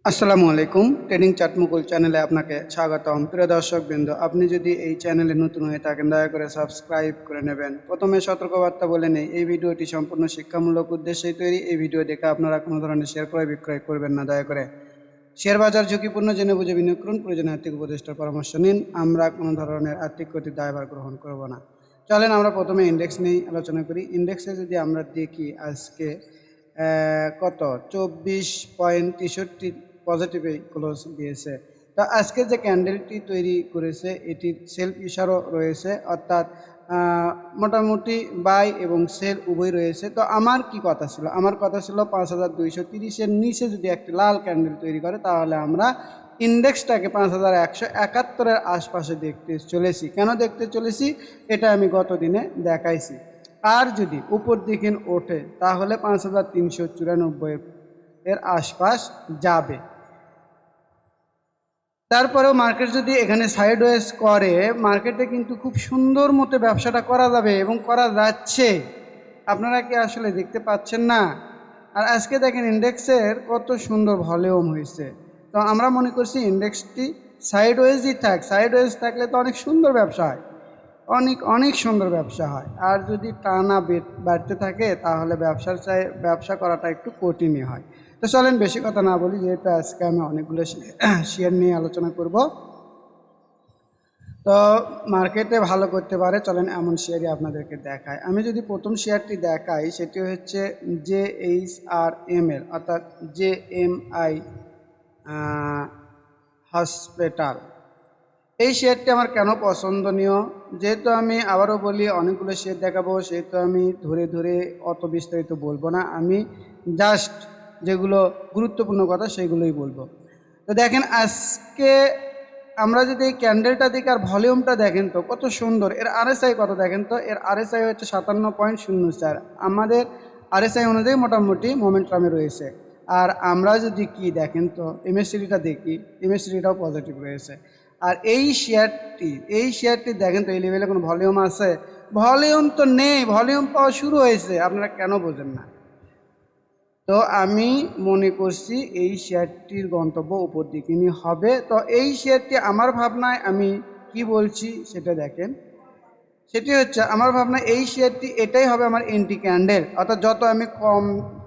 আসসালামু আলাইকুম। Trading chart মুকুল চ্যানেলে আপনাকে স্বাগতম। প্রিয় দর্শকবৃন্দ, আপনি যদি এই চ্যানেলে নতুন হয়ে থাকেন দয়া করে সাবস্ক্রাইব করে নেবেন। প্রথমে সতর্কবার্তা বলে নেই, এই ভিডিওটি সম্পূর্ণ শিক্ষামূলক উদ্দেশ্যেই তৈরি। এই ভিডিও দেখে আপনারা কোনো ধরনের শেয়ার ক্রয় বিক্রয় করবেন না দয়া করে। শেয়ার বাজার ঝুঁকিপূর্ণ, জেনে বুঝে বিনিয়োগ করুন। প্রয়োজনে আর্থিক উপদেষ্টার পরামর্শ নিন। আমরা কোনো ধরনের আর্থিক ক্ষতির দায়ভার গ্রহণ করব না। চলেন আমরা প্রথমে ইন্ডেক্স নিয়ে আলোচনা করি। ইন্ডেক্সে যদি আমরা দেখি আজকে কত 24.63 পজিটিভে ক্লোজ দিয়েছে। তো আজকে যে ক্যান্ডেলটি তৈরি করেছে এটির সেলফ ইশারও রয়েছে, অর্থাৎ মোটামুটি বাই এবং সেল উভয় রয়েছে। তো আমার কি কথা ছিল, আমার কথা ছিল 5230-এর নিচে যদি একটি লাল ক্যান্ডেল তৈরি করে তাহলে আমরা ইন্ডেক্সটাকে 5171-এর আশপাশে দেখতে চলেছি। কেন দেখতে চলেছি এটা আমি গত দিনে দেখাইছি। আর যদি উপর দিকে ওঠে তাহলে 5394-এর আশপাশ যাবে। তারপরেও মার্কেট যদি এখানে সাইডওয়েজ করে, মার্কেটে কিন্তু খুব সুন্দর মতো ব্যবসাটা করা যাবে এবং করা যাচ্ছে। আপনারা কি আসলে দেখতে পাচ্ছেন না? আর আজকে দেখেন ইন্ডেক্সের কত সুন্দর ভলিউম হয়েছে। তো আমরা মনে করছি ইন্ডেক্সটি সাইডওয়েজই থাক। সাইডওয়েজ থাকলে তো অনেক সুন্দর ব্যবসা হয়, অনেক অনেক সুন্দর ব্যবসা হয়। আর যদি টানা বাড়তে থাকে তাহলে ব্যবসা করাটা একটু কঠিনই হয়। তো চলেন বেশি কথা না বলি, যেহেতু আজকে আমি অনেকগুলো শেয়ার নিয়ে আলোচনা করব। তো মার্কেটে ভালো করতে পারে, চলেন এমন শেয়ারই আপনাদেরকে দেখায়। আমি যদি প্রথম শেয়ারটি দেখাই সেটি হচ্ছে JHRML, অর্থাৎ JMI হসপিটাল। এই শেয়ারটি আমার কেন পছন্দনীয়, যেহেতু আমি আবারও বলি অনেকগুলো শেয়ার দেখাবো, সেহেতু আমি ধরে ধরে অত বিস্তারিত বলবো না। আমি জাস্ট যেগুলো গুরুত্বপূর্ণ কথা সেগুলোই বলবো। তো দেখেন আজকে আমরা যদি এই ক্যান্ডেলটা দেখি আর ভলিউমটা দেখেন তো কত সুন্দর। এর আরএসআই কত দেখেন তো, এর আরএসআই হচ্ছে 57.04। আমাদের আরএসআই অনুযায়ী মোটামুটি মোমেন্টামে রয়েছে। আর আমরা যদি কি দেখেন তো এমএসসিডিটা দেখি, এমএসসিডিটাও পজিটিভ রয়েছে। আর এই শেয়ারটি দেখেন তো এই লেভেলে কোনো ভলিউম আছে? ভলিউম তো নেই, ভলিউম পাওয়া শুরু হয়েছে। আপনারা কেন বোঝেন না? তো আমি মনে করছি এই শেয়ারটির গন্তব্য উপর দিকে নিয়ে হবে। তো এই শেয়ারটি আমার ভাবনায়, আমি কি বলছি সেটা দেখেন, সেটি হচ্ছে আমার ভাবনা এই শেয়ারটি এটাই হবে আমার এন্ট্রি ক্যান্ডেল, অর্থাৎ যত আমি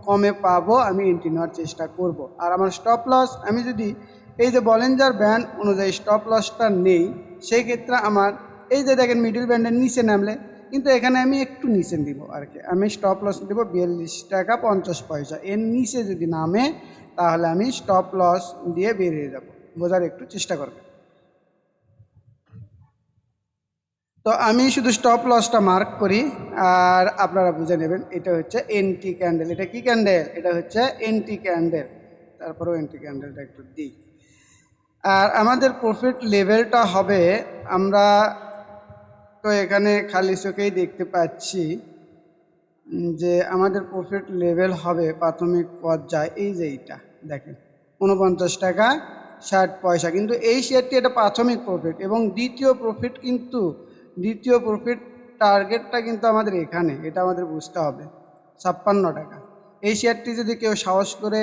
কমে পাবো আমি এন্ট্রি নেওয়ার চেষ্টা করব। আর আমার স্টপ লস, আমি যদি এই যে বলেঞ্জার ব্যান্ড অনুযায়ী স্টপ লসটা নেই, সেই ক্ষেত্রে আমার এই যে দেখেন মিডল ব্যান্ডের নিচে নামলে, কিন্তু এখানে আমি একটু নিচে দিব আর কি, আমি স্টপ লস দেবো 42 টাকা 50 পয়সা। এর নিচে যদি নামে তাহলে আমি স্টপ লস দিয়ে বেরিয়ে যাব। বোঝার একটু চেষ্টা করবেন। তো আমি শুধু স্টপ লসটা মার্ক করি আর আপনারা বুঝে নেবেন। এটা হচ্ছে এন্টি ক্যান্ডেল। এটা কি ক্যান্ডেল? এটা হচ্ছে এন্টি ক্যান্ডেল। তারপরেও এন্টি ক্যান্ডেলটা একটু দিই। আর আমাদের প্রফিট লেভেলটা হবে, আমরা তো এখানে খালি চোখেই দেখতে পাচ্ছি যে আমাদের প্রফিট লেভেল হবে প্রাথমিক পর্যায়ে এই যে এইটা দেখেন 49 টাকা 60 পয়সা। কিন্তু এই শেয়ারটি এটা প্রাথমিক প্রফিট, এবং দ্বিতীয় প্রফিট টার্গেটটা কিন্তু আমাদের এখানে, এটা আমাদের বুঝতে হবে 56 টাকা। এই শেয়ারটি যদি কেউ সাহস করে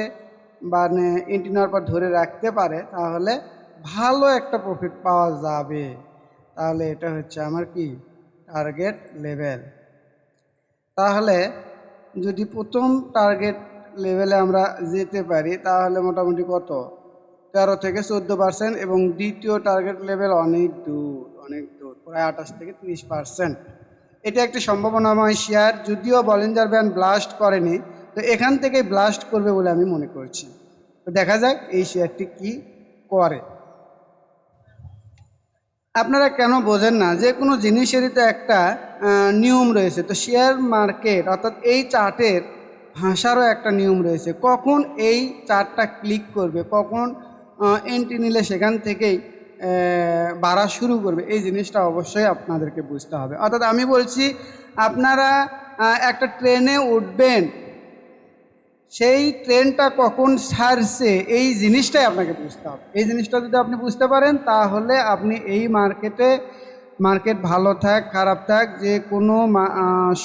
মানে এন্ট্রি নেওয়ার পর ধরে রাখতে পারে তাহলে ভালো একটা প্রফিট পাওয়া যাবে। তাহলে এটা হচ্ছে আমার কি টার্গেট লেভেল। তাহলে যদি প্রথম টার্গেট লেভেলে আমরা যেতে পারি তাহলে মোটামুটি কত 13 থেকে 14%, এবং দ্বিতীয় টার্গেট লেভেল অনেক দূর, অনেক দূর, প্রায় 28 থেকে 30%। এটা একটি সম্ভাবনাময় শেয়ার, যদিও বলিঞ্জার ব্যান্ড ব্লাস্ট করেনি, তো এখান থেকেই ব্লাস্ট করবে বলে আমি মনে করছি। তো দেখা যাক এই শেয়ারটি কি করে। আপনারা কেন বোঝেন না? যে কোনো জিনিসেরই তো একটা নিয়ম রয়েছে। তো শেয়ার মার্কেট অর্থাৎ এই চার্টের ভাষারও একটা নিয়ম রয়েছে। কখন এই চার্টটা ক্লিক করবে, কখন এন্ট্রি নিলে সেখান থেকেই বাড়া শুরু করবে, এই জিনিসটা অবশ্যই আপনাদেরকে বুঝতে হবে। অর্থাৎ আমি বলছি আপনারা একটা ট্রেনে উঠবেন, সেই ট্রেনটা কখন ছাড়ছে এই জিনিসটাই আপনাকে বুঝতে হবে। এই জিনিসটা যদি আপনি বুঝতে পারেন তাহলে আপনি এই মার্কেট ভালো থাক খারাপ থাক যে কোনো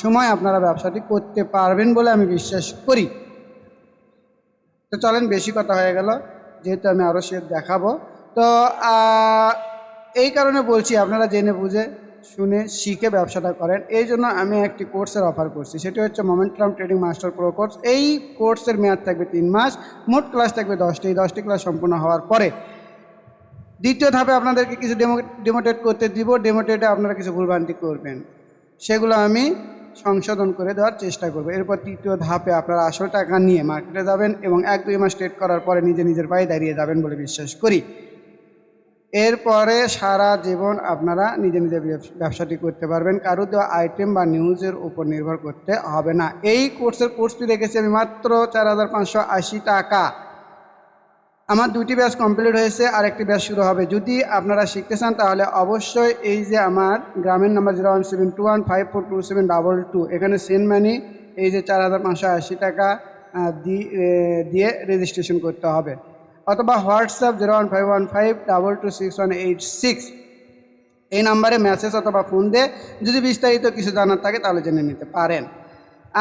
সময় আপনারা ব্যবসাটি করতে পারবেন বলে আমি বিশ্বাস করি। তো চলেন বেশি কথা হয়ে গেল, যেহেতু আমি আরও শেয়ার দেখাবো। তো এই কারণে বলছি আপনারা জেনে বুঝে শুনে শিখে ব্যবসাটা করেন। এই জন্য আমি একটি কোর্সের অফার করছি, সেটি হচ্ছে momentum trading master pro course. এই কোর্সের মেয়াদ থাকবে 3 মাস, মোট ক্লাস থাকবে 10টি। এই 10টি ক্লাস সম্পূর্ণ হওয়ার পরে দ্বিতীয় ধাপে আপনাদেরকে কিছু ডেমোটেট করতে দিব। ডেমোটেটে আপনারা কিছু ভুলভ্রান্তি করবেন, সেগুলো আমি সংশোধন করে দেওয়ার চেষ্টা করব। এরপর তৃতীয় ধাপে আপনারা আসল টাকা নিয়ে মার্কেটে যাবেন এবং 1-2 মাস ট্রেড করার পরে নিজের পায়ে দাঁড়িয়ে যাবেন বলে বিশ্বাস করি। এরপরে সারা জীবন আপনারা নিজের ব্যবসাটি করতে পারবেন, কারো দেওয়া আইটেম বা নিউজের উপর নির্ভর করতে হবে না। এই কোর্সের কোর্স ফি রেখেছি আমি মাত্র 4,580 টাকা। আমার 2টি ব্যাচ কমপ্লিট হয়েছে, আর একটি ব্যাচ শুরু হবে। যদি আপনারা শিখতে চান তাহলে অবশ্যই এই যে আমার গ্রামের নাম্বার 01721542722, এখানে সেন্ড মানি এই যে 4,580 টাকা দিয়ে রেজিস্ট্রেশন করতে হবে, অথবা হোয়াটসঅ্যাপ 01515226186 এই নাম্বারে মেসেজ অথবা ফোন দিয়ে যদি বিস্তারিত কিছু জানার থাকে তাহলে জেনে নিতে পারেন।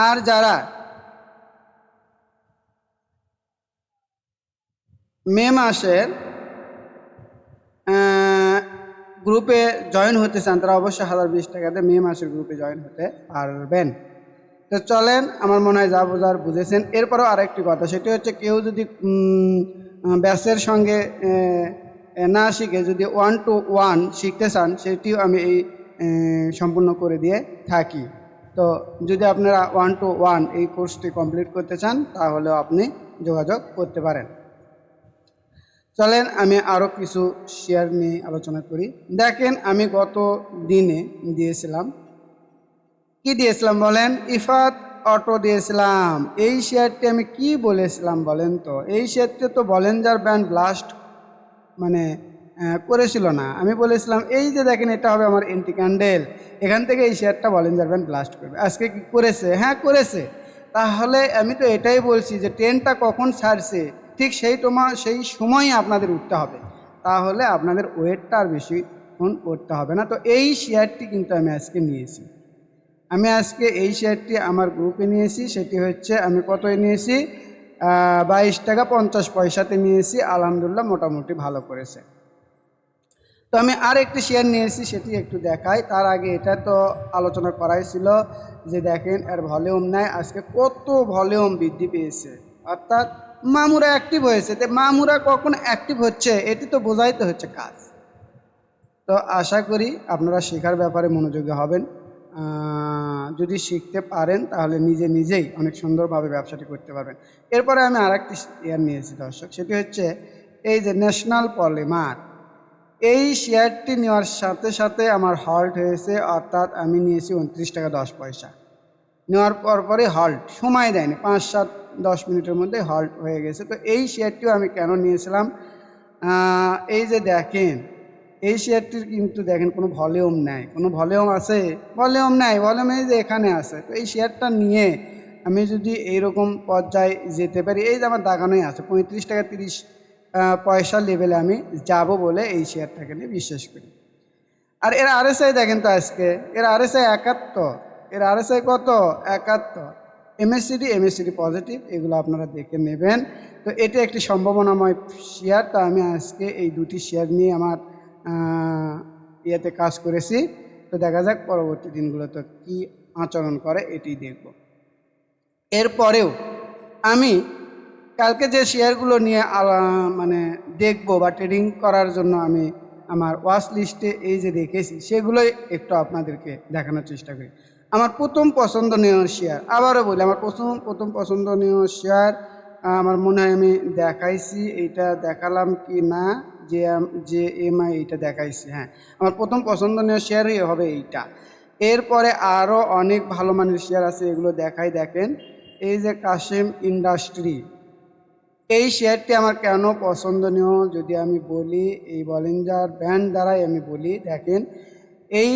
আর যারা মে মাসের গ্রুপে জয়েন হতে চান তারা অবশ্যই 1,020 টাকাতে মে মাসের গ্রুপে জয়েন হতে পারবেন। তো চলেন, আমার মনে হয় যা বোঝার বুঝেছেন। এরপরও আরেকটি কথা, সেটি হচ্ছে কেউ যদি ব্যাচের সঙ্গে না শিখে যদি 1-to-1 শিখতে চান, সেটিও আমি এই সম্পূর্ণ করে দিয়ে থাকি। তো যদি আপনারা 1-to-1 এই কোর্সটি কমপ্লিট করতে চান তাহলেও আপনি যোগাযোগ করতে পারেন। চলেন আমি আরও কিছু শেয়ার নিয়ে আলোচনা করি। দেখেন, আমি গত দিনে দিয়েছিলাম, কি দিয়েছিলাম বলেন? ইফাত অটো দিয়েছিলাম। এই শেয়ারটি আমি কি বলেছিলাম বলেন তো? এই শেয়ারটি তো বলেঞ্জার ব্যান্ড ব্লাস্ট মানে করেছিল না। আমি বলেছিলাম এই যে দেখেন এটা হবে আমার এন্টি ক্যান্ডেল, এখান থেকে এই শেয়ারটা বলেঞ্জার ব্যান্ড ব্লাস্ট করবে। আজকে কি করেছে? হ্যাঁ করেছে। তাহলে আমি তো এটাই বলছি যে ট্রেনটা কখন ছাড়ছে ঠিক সেই সময়ই আপনাদের উঠতে হবে, তাহলে আপনাদের ওয়েটটা আর বেশিক্ষণ করতে হবে না। তো এই শেয়ারটি কিন্তু আমি আজকে নিয়েছি। আমি আজকে এই শেয়ারটি আমার গ্রুপে নিয়েছি। সেটি হচ্ছে আমি কতই নিয়েছি? 22 টাকা 50 পয়সাতে নিয়েছি। আলহামদুলিল্লাহ মোটামুটি ভালো করেছে। তো আমি আর একটি শেয়ার নিয়েছি, সেটি একটু দেখাই। তার আগে এটা তো আলোচনা করাই ছিল যে দেখেন এর ভলিউম নাই, আজকে কত ভলিউম বৃদ্ধি পেয়েছে, অর্থাৎ মামুরা অ্যাক্টিভ হয়েছে। তো মামুরা কখন অ্যাক্টিভ হচ্ছে এটি তো বোঝাইতে হচ্ছে কাজ। তো আশা করি আপনারা শেখার ব্যাপারে মনোযোগী হবেন। যদি শিখতে পারেন তাহলে নিজেই অনেক সুন্দরভাবে ব্যবসাটি করতে পারবেন। এরপরে আমি আর একটি শেয়ার নিয়েছি দর্শক, সেটি হচ্ছে এই যে ন্যাশনাল পলিমার। এই শেয়ারটি নেওয়ার সাথে সাথে আমার হল্ট হয়েছে, অর্থাৎ আমি নিয়েছি 29 টাকা 10 পয়সা। নেওয়ার পরে হল্ট, সময় দেয়নি, 5-7-10 মিনিটের মধ্যে হল্ট হয়ে গেছে। তো এই শেয়ারটিও আমি কেন নিয়েছিলাম? এই যে দেখেন এই শেয়ারটির কিন্তু দেখেন কোনো ভলিউম নাই। কোনো ভলিউম আছে? ভলিউম নাই। ভলিউম এই যে এখানে আছে। তো এই শেয়ারটা নিয়ে আমি যদি এইরকম পর্যায়ে যেতে পারি, এই যে আমার দাগানোই আছে 35 টাকা 30 পয়সা লেভেলে আমি যাব বলে এই শেয়ারটাকে নিয়ে বিশ্বাস করি। আর এর আরএসআই দেখেন তো, আজকে এর আরএসআই 71। এর আরএসআই কত? 71। এমএসসিডি পজিটিভ, এগুলো আপনারা দেখে নেবেন। তো এটা একটি সম্ভাবনাময় শেয়ার। তো আমি আজকে এই দুটি শেয়ার নিয়ে আমার ইয়েতে কাজ করেছি। তো দেখা যাক পরবর্তী দিনগুলোতে কি আচরণ করে এটি দেখব। এরপরেও আমি কালকে যে শেয়ারগুলো নিয়ে মানে দেখব বা ট্রেডিং করার জন্য আমি আমার ওয়াচ লিস্টে এই যে রেখেছি সেগুলোই একটু আপনাদেরকে দেখানোর চেষ্টা করি। আমার প্রথম পছন্দনীয় শেয়ার, আবারও বলি, আমার প্রথম পছন্দনীয় শেয়ার আমার মনে হয় আমি দেখাইছি, এইটা দেখালাম কি না, যে এমআই এইটা দেখাইছি। হ্যাঁ, আমার প্রথম পছন্দনীয় শেয়ারই হবে এইটা। এরপরে আরও অনেক ভালো মানের শেয়ার আছে, এগুলো দেখাই। দেখেন এই যে কাশিম ইন্ডাস্ট্রি, এই শেয়ারটি আমার কেন পছন্দনীয় যদি আমি বলি, এই বলিঞ্জার ব্যান্ড দ্বারাই আমি বলি। দেখেন এই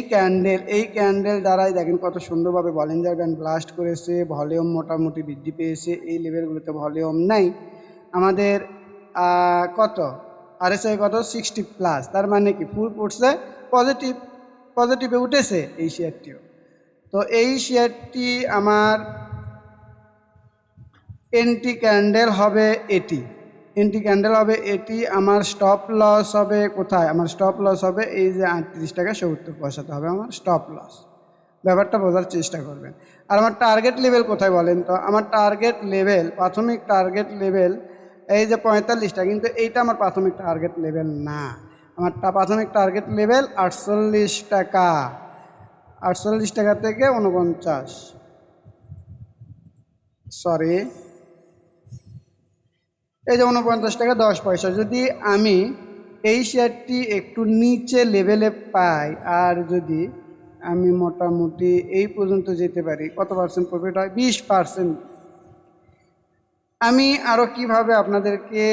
ক্যান্ডেল দ্বারাই দেখেন কত সুন্দরভাবে বলিঞ্জার ব্যান্ড ব্লাস্ট করেছে। ভলিউম মোটামুটি বৃদ্ধি পেয়েছে। এই লেভেলগুলোতে ভলিউম নাই। আমাদের কত আরএসআই কত? 60+। তার মানে কি ফুল পড়ছে পজিটিভে উঠেছে এই শেয়ারটিও। তো এই শেয়ারটি আমার এন্টি ক্যান্ডেল হবে এটি। এন্ট্রি ক্যান্ডেল হবে এটি। আমার স্টপ লস হবে কোথায়? আমার স্টপ লস হবে এই যে 38 টাকা 70 পয়সাতে হবে আমার স্টপ লস। ব্যাপারটা বোঝার চেষ্টা করবেন। আর আমার টার্গেট লেভেল কোথায় বলেন তো? আমার টার্গেট লেভেল, প্রাথমিক টার্গেট লেভেল এই যে 45টা, কিন্তু এইটা আমার প্রাথমিক টার্গেট লেভেল না। আমার প্রাথমিক টার্গেট লেভেল 48 টাকা। 48 টাকা থেকে 49, সরি, এই যে 49 টাকা 10 পয়সা। যদি আমি এই শেয়ারটি একটু নিচে লেভেলে পাই, আর যদি আমি মোটামুটি এই পর্যন্ত যেতে পারি, কত পার্সেন্ট প্রফিট হয়? 20%। আমি আরও কিভাবে আপনাদেরকে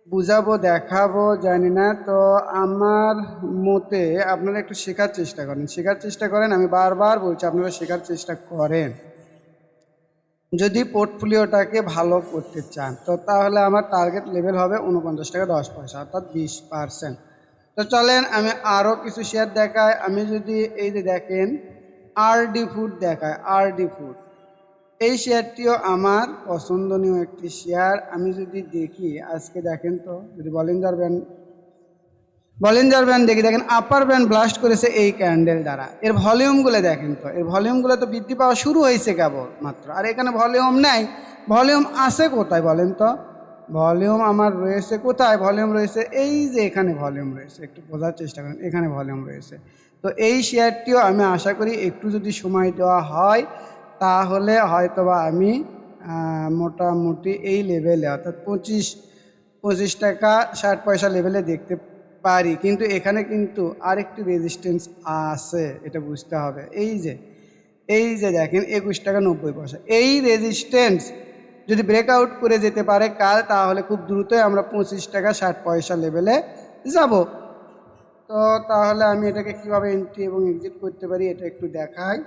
বুঝাবো দেখাবো জানি না, তো আমার মতে আপনারা একটু শেখার চেষ্টা করেন, শেখার চেষ্টা করেন। আমি বারবার বলছি আপনারা শেখার চেষ্টা করেন। যদি পোর্টফোলিওটাকে ভালো করতে চান, তো তাহলে আমার টার্গেট লেভেল হবে 49 টাকা 10 পয়সা, অর্থাৎ 20%। তো চলেন আমি আরও কিছু শেয়ার দেখাই। আমি যদি এই যে দেখেন আরডি ফুড দেখায়, আরডি ফুড, এই শেয়ারটিও আমার পছন্দনীয় একটি শেয়ার। আমি যদি দেখি আজকে দেখেন তো, যদি বলিঞ্জার ব্যান্ড দেখি, দেখেন আপার ব্যান্ড ব্লাস্ট করেছে এই ক্যান্ডেল দ্বারা। এর ভলিউমগুলো দেখেন তো, এর ভলিউমগুলো তো বৃদ্ধি পাওয়া শুরু হয়েছে কেবল মাত্র, আর এখানে ভলিউম নেই। ভলিউম আসে কোথায় বলেন তো? ভলিউম আমার রয়েছে কোথায়? ভলিউম রয়েছে এই যে এখানে ভলিউম রয়েছে, একটু বোঝার চেষ্টা করেন, এখানে ভলিউম রয়েছে। তো এই শেয়ারটিও আমি আশা করি একটু যদি সময় দেওয়া হয় তাহলে হয়তোবা আমি মোটামুটি এই লেভেলে, অর্থাৎ 25 টাকা 60 পয়সা লেভেলে দেখতে পারি। কিন্তু এখানে কিন্তু আরেকটি রেজিস্ট্যান্স আছে, এটা বুঝতে হবে। এই যে দেখেন 21 টাকা 90 পয়সা, এই রেজিস্ট্যান্স যদি ব্রেকআউট করে যেতে পারে কাল, তাহলে খুব দ্রুতই আমরা 25 টাকা 60 পয়সা লেভেলে যাব। তো তাহলে আমি এটাকে কিভাবে এন্ট্রি এবং এক্সিট করতে পারি এটা একটু দেখাই।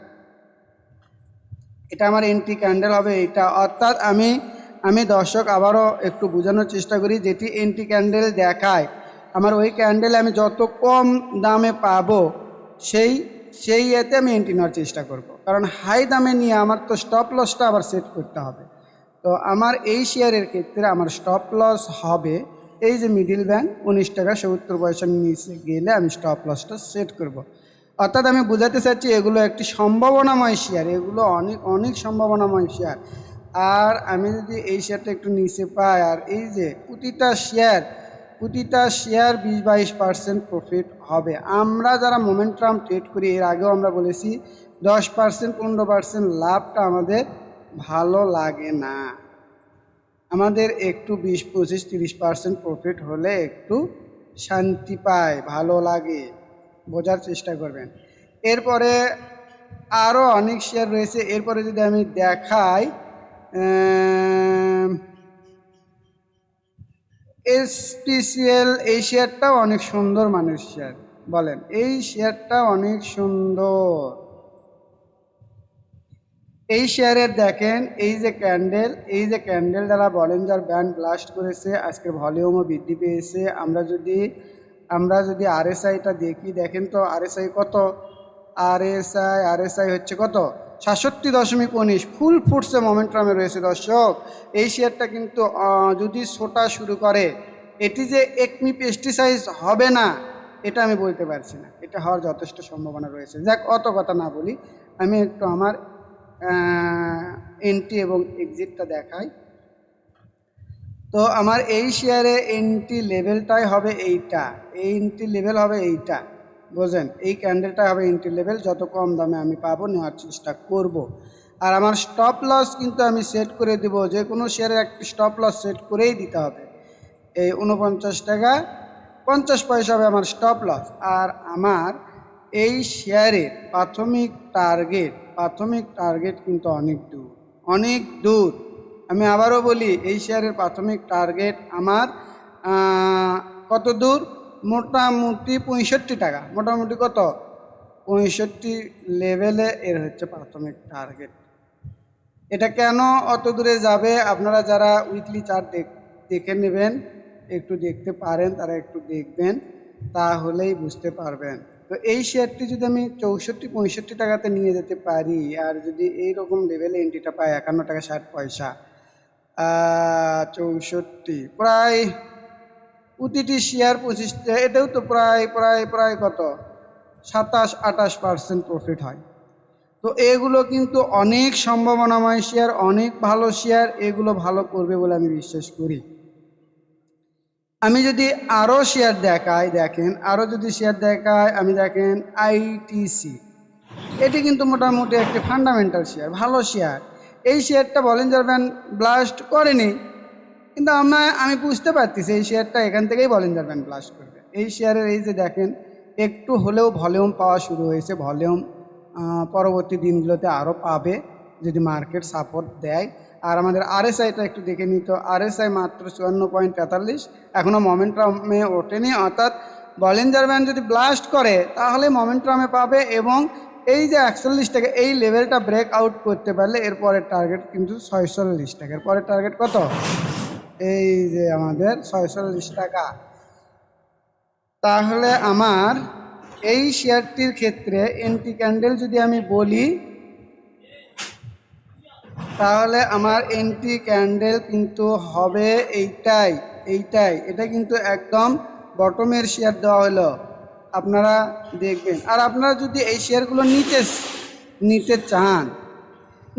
এটা আমার এন্ট্রি ক্যান্ডেল হবে এইটা, অর্থাৎ আমি দর্শক আবারও একটু বোঝানোর চেষ্টা করি। যেটি এন্ট্রি ক্যান্ডেল দেখায় আমার, ওই ক্যান্ডেলে আমি যত কম দামে পাবো সেই এতে আমি এন্ট্রি নেওয়ার চেষ্টা করব। কারণ হাই দামে নিয়ে আমার তো স্টপ লসটা আবার সেট করতে হবে। তো আমার এই শেয়ারের ক্ষেত্রে আমার স্টপ লস হবে এই যে মিডিল ব্যান্ড 19 টাকা 70 পয়সার নিচে গেলে আমি স্টপ লসটা সেট করব। অর্থাৎ আমি বোঝাতে চাচ্ছি এগুলো একটি সম্ভাবনাময় শেয়ার, এগুলো অনেক অনেক সম্ভাবনাময় শেয়ার। আর আমি যদি এই শেয়ারটা একটু নিচে পাই, আর এই যে প্রতিটা শেয়ার 20-22% প্রফিট হবে। আমরা যারা মোমেন্টাম ট্রেড করি, এর আগেও আমরা বলেছি 10% 15% লাভটা আমাদের ভালো লাগে না। আমাদের একটু 20-25-30% প্রফিট হলে একটু শান্তি পায়, ভালো লাগে, বোঝার চেষ্টা করবেন। এরপরে আরও অনেক শেয়ার রয়েছে। এরপরে যদি আমি দেখাই এসপিসিএল, এই শেয়ারটাও অনেক সুন্দর মানের শেয়ার। বলেন, এই শেয়ারটা অনেক সুন্দর। এই শেয়ারের দেখেন এই যে ক্যান্ডেল দ্বারা বলিঞ্জার ব্যান্ড ব্লাস্ট করেছে, আজকের ভলিউমও বৃদ্ধি পেয়েছে। আমরা যদি আরএসআইটা দেখি, দেখেন তো আরএসআই কত? আরএসআই হচ্ছে কত? 67.19, ফুল ফুটসে মোমেন্টামে রয়েছে দর্শক। এই শেয়ারটা কিন্তু যদি ছোটা শুরু করে, এটি যে একমি পেস্টিসাইড হবে না এটা আমি বলতে পারছি না, এটা হওয়ার যথেষ্ট সম্ভাবনা রয়েছে। যাক, অত কথা না বলি, আমি একটু আমার এন্ট্রি এবং এক্সিটটা দেখাই। তো আমার এই শেয়ারে এন্ট্রি লেভেলটাই হবে এইটা, এই এন্ট্রি লেভেল হবে এইটা, বোঝেন? এই ক্যান্ডেলটা হবে এন্ট্রি লেভেল, যত কম দামে আমি পাবো নেওয়ার চেষ্টা করব। আর আমার স্টপ লস কিন্তু আমি সেট করে দেব, যে কোনো শেয়ারের একটি স্টপ লস সেট করেই দিতে হবে। এই 49 টাকা 50 পয়সা হবে আমার স্টপ লস। আর আমার এই শেয়ারের প্রাথমিক টার্গেট কিন্তু অনেক দূর, অনেক দূর। আমি আবারও বলি, এই শেয়ারের প্রাথমিক টার্গেট আমার কত দূর? মোটামুটি 65 টাকা। মোটামুটি কত? 65 লেভেলে এর হচ্ছে প্রাথমিক টার্গেট। এটা কেন অত দূরে যাবে? আপনারা যারা উইকলি চার্ট দেখে নেবেন, একটু দেখতে পারেন, তারা একটু দেখবেন, তাহলেই বুঝতে পারবেন। তো এই শেয়ারটি যদি আমি 64-65 টাকাতে নিয়ে যেতে পারি, আর যদি এই রকম লেভেলে এন্ট্রিটা পাই 51 টাকা 60 পয়সা, 64, প্রায় প্রতিটি শেয়ার 25, এটাও তো প্রায় প্রায় প্রায় কত 27-28% প্রফিট হয়। তো এগুলো কিন্তু অনেক সম্ভাবনাময় শেয়ার, অনেক ভালো শেয়ার, এগুলো ভালো করবে বলে আমি বিশ্বাস করি। আমি যদি আরও শেয়ার দেখাই, দেখেন আরও যদি শেয়ার দেখাই, আমি দেখেন আইটিসি, এটি কিন্তু মোটামুটি একটি ফান্ডামেন্টাল শেয়ার, ভালো শেয়ার। এই শেয়ারটা বলিঞ্জার ব্যান্ড ব্লাস্ট করেনি, কিন্তু আমি বুঝতে পারতেছি এই শেয়ারটা এখান থেকেই বলিঞ্জার ব্যান্ড ব্লাস্ট করবে। এই শেয়ারের এই যে দেখেন একটু হলেও ভলিউম পাওয়া শুরু হয়েছে, ভলিউম পরবর্তী দিনগুলোতে আরও পাবে যদি মার্কেট সাপোর্ট দেয়। আর আমাদের আরএসআইটা একটু দেখে নিত, আরএসআই মাত্র 54.43, এখনও মোমেন্টামে ওঠেনি, অর্থাৎ বলিঞ্জার ব্যান্ড যদি ব্লাস্ট করে তাহলে মোমেন্টামে পাবে। এবং এই যে 41 টাকা এই লেভেলটা ব্রেক আউট করতে পারলে এরপরের টার্গেট কিন্তু 46 টাকা। এরপরের টার্গেট কত? এই যে আমাদের 46 টাকা। তাহলে আমার এই শেয়ারটির ক্ষেত্রে এন্ট্রি ক্যান্ডেল যদি আমি বলি, তাহলে আমার এন্ট্রি ক্যান্ডেল কিন্তু হবে এইটাই। এটা কিন্তু একদম বটমের শেয়ার দেওয়া হলো, আপনারা দেখবেন। আর আপনারা যদি এই শেয়ারগুলো নিতে চান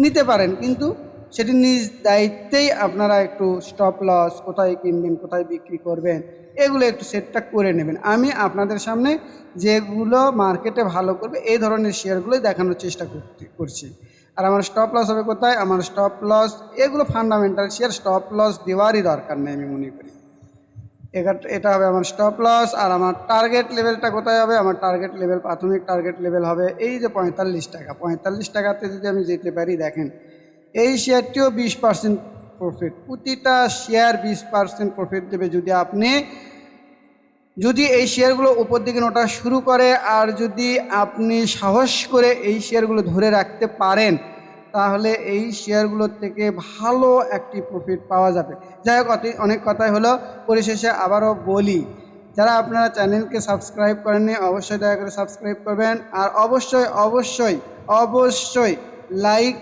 নিতে পারেন, কিন্তু সেটি নিজ দায়িত্বেই আপনারা একটু স্টপ লস, কোথায় কিনবেন কোথায় বিক্রি করবেন, এগুলো একটু সেটটা করে নেবেন। আমি আপনাদের সামনে যেগুলো মার্কেটে ভালো করবে এই ধরনের শেয়ারগুলোই দেখানোর চেষ্টা করছি। আর আমার স্টপ লস হবে কোথায়? আমার স্টপ লস, এগুলো ফান্ডামেন্টাল শেয়ার, স্টপ লস দেওয়ারই দরকার নেই আমি মনে করি। এটা হবে আমার স্টপ লস। আর আমার টার্গেট লেভেলটা কোথায় হবে? আমার টার্গেট লেভেল, প্রাথমিক টার্গেট লেভেল হবে এই যে 45 টাকা। 45 টাকাতে যদি আমি যেতে পারি, দেখেন এই শেয়ারটিও 20% প্রফিট, প্রতিটা শেয়ার 20% প্রফিট দেবে যদি এই শেয়ারগুলো উপর দিকে ওঠা শুরু করে। আর যদি আপনি সাহস করে এই শেয়ারগুলো ধরে রাখতে পারেন, তাহলে এই শেয়ারগুলোর থেকে ভালো একটি প্রফিট পাওয়া যাবে। যাই হোক, অনেক কথাই হলো, পরিশেষে আবারও বলি, যারা আপনারা চ্যানেলকে সাবস্ক্রাইব করেননি অবশ্যই দয়া করে সাবস্ক্রাইব করবেন। আর অবশ্যই অবশ্যই অবশ্যই লাইক,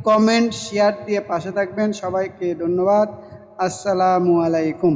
কমেন্ট, শেয়ার দিয়ে পাশে থাকবেন। সবাইকে ধন্যবাদ। আসসালামু আলাইকুম।